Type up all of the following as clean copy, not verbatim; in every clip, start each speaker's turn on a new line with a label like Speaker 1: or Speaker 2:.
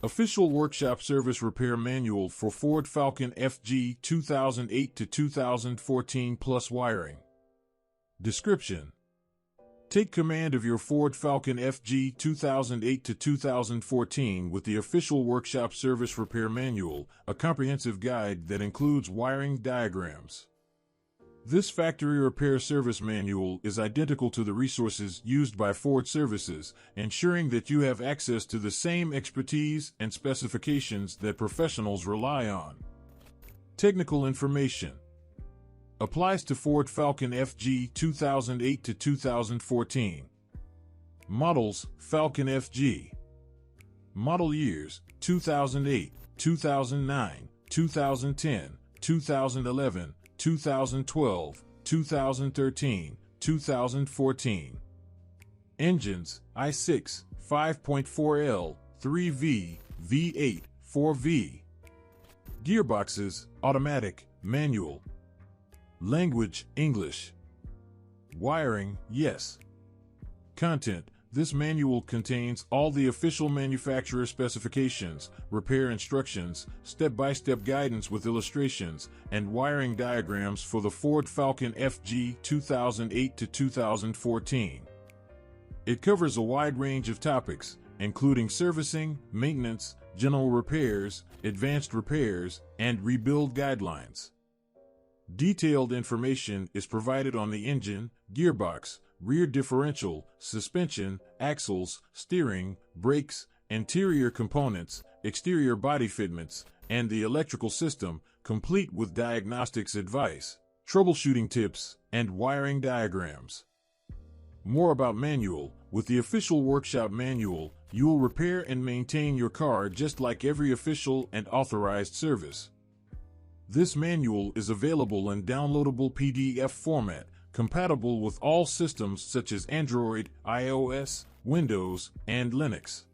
Speaker 1: Official Workshop Service Repair Manual for Ford Falcon FG 2008 to 2014 plus wiring. Description: take command of your Ford Falcon FG 2008 to 2014 with the Official Workshop Service Repair Manual, a comprehensive guide that includes wiring diagrams. This factory repair service manual is identical to the resources used by Ford Services, ensuring that you have access to the same expertise and specifications that professionals rely on. Technical information applies to Ford Falcon FG 2008 to 2014. Models: Falcon FG. Model years: 2008, 2009, 2010, 2011, 2012, 2013, 2014. Engines: i6, 5.4L, 3V, V8, 4V. Gearboxes: automatic, manual. Language: English. Wiring: yes. Content: this manual contains all the official manufacturer specifications, repair instructions, step-by-step guidance with illustrations, and wiring diagrams for the Ford Falcon FG 2008 to 2014. It covers a wide range of topics, including servicing, maintenance, general repairs, advanced repairs, and rebuild guidelines. Detailed information is provided on the engine, gearbox, rear differential, suspension, axles, steering, brakes, interior components, exterior body fitments, and the electrical system, complete with diagnostics advice, troubleshooting tips, and wiring diagrams. More about manual: with the Official Workshop Manual, you will repair and maintain your car just like every official and authorized service. This manual is available in downloadable PDF format, compatible with all systems such as Android, iOS, Windows, and Linux.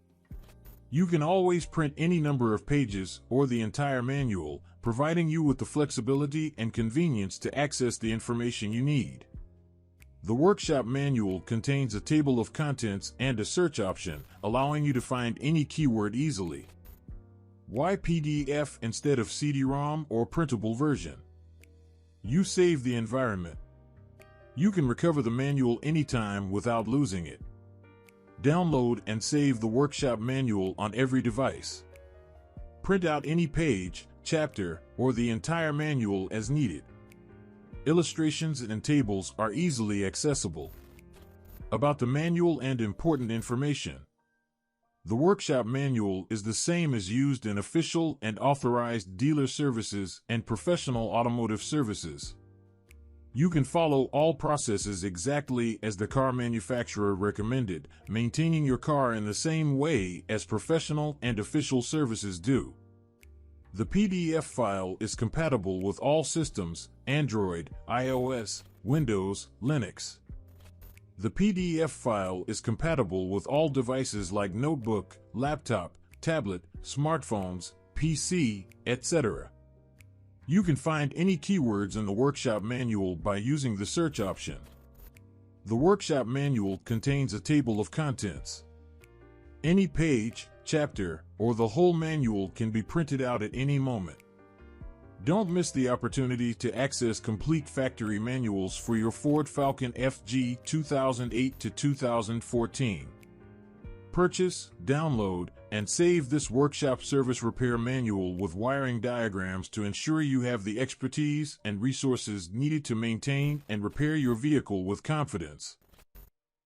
Speaker 1: You can always print any number of pages or the entire manual, providing you with the flexibility and convenience to access the information you need. The Workshop Manual contains a table of contents and a search option, allowing you to find any keyword easily. Why PDF instead of CD-ROM or printable version? You save the environment. You can recover the manual anytime without losing it. Download and save the Workshop Manual on every device. Print out any page, chapter, or the entire manual as needed. Illustrations and tables are easily accessible. About the manual and important information. The Workshop Manual is the same as used in official and authorized dealer services and professional automotive services. You can follow all processes exactly as the car manufacturer recommended, maintaining your car in the same way as professional and official services do. The PDF file is compatible with all systems: Android, iOS, Windows, Linux. The PDF file is compatible with all devices like notebook, laptop, tablet, smartphones, PC, etc. You can find any keywords in the Workshop Manual by using the search option. The Workshop Manual contains a table of contents. Any page, chapter, or the whole manual can be printed out at any moment. Don't miss the opportunity to access complete factory manuals for your Ford Falcon FG 2008 to 2014. Purchase, download, and save this Workshop Service Repair Manual with wiring diagrams to ensure you have the expertise and resources needed to maintain and repair your vehicle with confidence.